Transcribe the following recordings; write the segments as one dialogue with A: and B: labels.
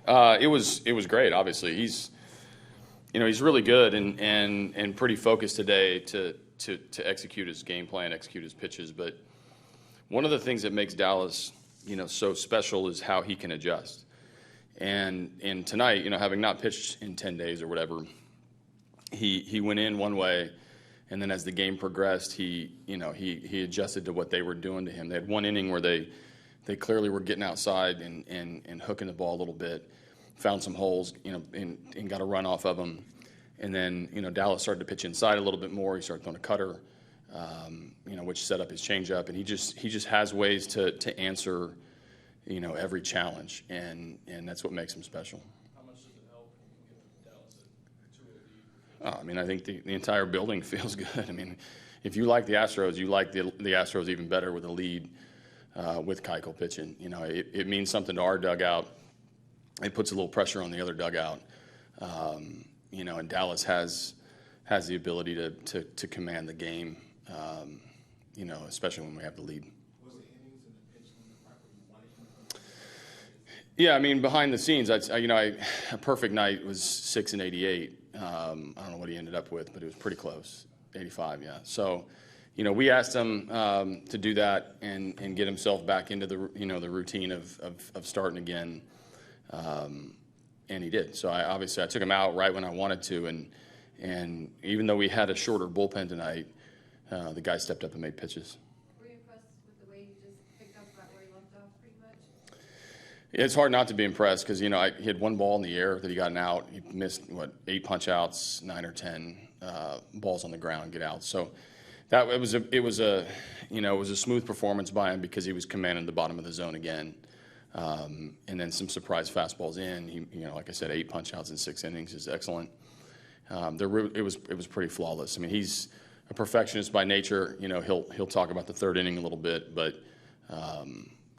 A: It was great. Obviously, he's really good and pretty focused today to execute his game plan, execute his pitches. But one of the things that makes Dallas, so special is how he can adjust. And tonight, having not pitched in 10 days or whatever, he went in one way, and then as the game progressed, he adjusted to what they were doing to him. They had one inning where they clearly were getting outside and hooking the ball a little bit, found some holes, and got a run off of them. And then, Dallas started to pitch inside a little bit more. He started throwing a cutter, which set up his changeup. And he just has ways to answer, every challenge, and that's what makes him special.
B: How much does it help when you give Dallas a 2-0 lead?
A: I think the entire building feels good. I mean, if you like the Astros, you like the Astros even better with a lead with Keuchel pitching. It means something to our dugout. It puts a little pressure on the other dugout. And Dallas has the ability to command the game, especially when we have the lead.
B: Was the innings and the pitch limit right where you wanted him?
A: Yeah, I mean, behind the scenes, a perfect night was 6 and 88. I don't know what he ended up with, but it was pretty close, 85, yeah. So, we asked him to do that and get himself back into the routine of starting again. And he did. So I took him out right when I wanted to, and even though we had a shorter bullpen tonight, the guy stepped up and made pitches.
C: Were you impressed with the way he just picked up right where he left off, pretty much?
A: It's hard not to be impressed because he had one ball in the air that he got out. He missed 8 punch outs, 9 or 10 balls on the ground, get out. So it was a smooth performance by him because he was commanding the bottom of the zone again. And then some surprise fastballs in. He, like I said, 8 punch outs in 6 innings is excellent. It was pretty flawless. I mean, he's a perfectionist by nature. He'll talk about the third inning a little bit, but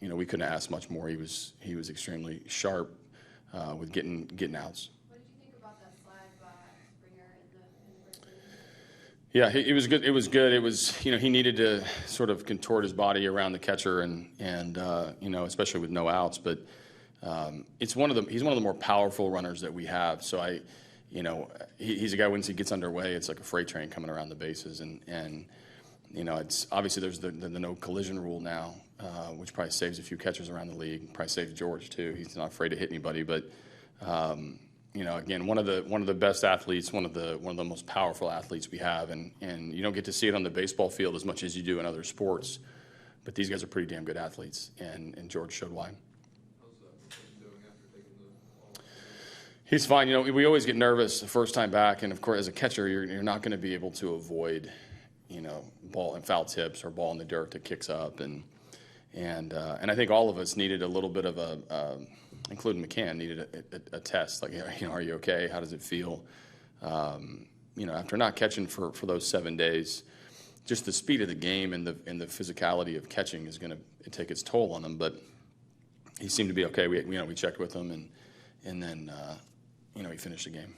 A: we couldn't ask much more. He was extremely sharp with getting outs.
C: What did you think about that slide by Springer in the first inning?
A: Yeah, it was good. It was good. It was, he needed to sort of contort his body around the catcher and especially with no outs. But he's one of the more powerful runners that we have. So he's a guy once he gets underway, it's like a freight train coming around the bases. And it's obviously there's the no collision rule now, which probably saves a few catchers around the league. Probably saves George too. He's not afraid to hit anybody, but. Again, one of the best athletes, one of the most powerful athletes we have, and you don't get to see it on the baseball field as much as you do in other sports, but these guys are pretty damn good athletes, and George showed why.
B: How's doing after taking the ball?
A: He's fine. We always get nervous the first time back, and of course, as a catcher, you're not going to be able to avoid, ball and foul tips or ball in the dirt that kicks up, and I think all of us needed a little bit of including McCann, needed a test. Like, are you okay? How does it feel? After not catching for those 7 days, just the speed of the game and the physicality of catching is going to take its toll on him. But he seemed to be okay. We checked with him, and then he finished the game.